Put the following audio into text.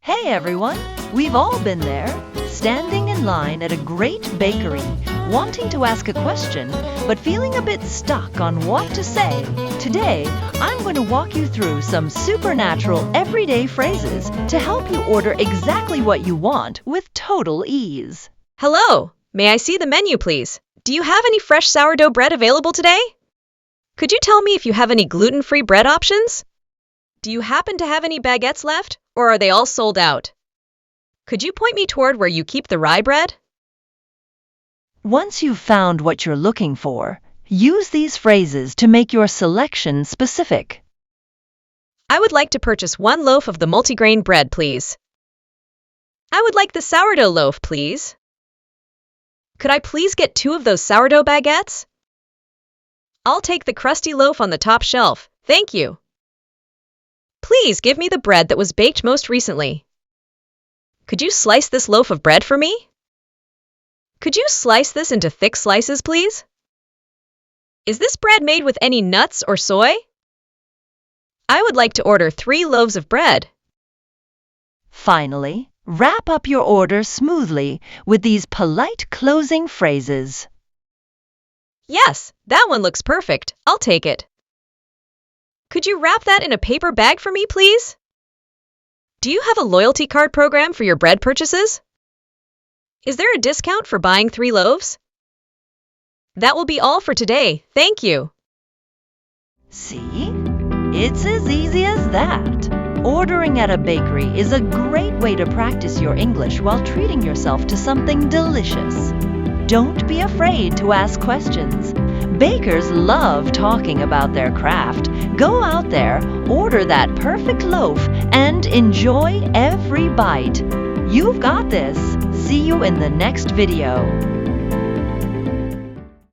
Hey everyone! We've all been there, standing in line at a great bakery, wanting to ask a question, but feeling a bit stuck on what to say. Today, I'm going to walk you through some supernatural everyday phrases to help you order exactly what you want with total ease. Hello, may I see the menu, please? Do you have any fresh sourdough bread available today? Could you tell me if you have any gluten-free bread options? Do you happen to have any baguettes left, or are they all sold out? Could you point me toward where you keep the rye bread? Once you've found what you're looking for, use these phrases to make your selection specific. I would like to purchase 1 loaf of the multigrain bread, please. I would like the sourdough loaf, please. Could I please get 2 of those sourdough baguettes? I'll take the crusty loaf on the top shelf, thank you. Please give me the bread that was baked most recently. Could you slice this loaf of bread for me? Could you slice this into thick slices, please? Is this bread made with any nuts or soy? I would like to order 3 loaves of bread. Finally, wrap up your order smoothly with these polite closing phrases. Yes, that one looks perfect. I'll take it. Could you wrap that in a paper bag for me, please? Do you have a loyalty card program for your bread purchases? Is there a discount for buying 3 loaves? That will be all for today, thank you. See? It's as easy as that. Ordering at a bakery is a great way to practice your English while treating yourself to something delicious. Don't be afraid to ask questions. Bakers love talking about their craft. Go out there, order that perfect loaf, and enjoy every bite. You've got this. See you in the next video.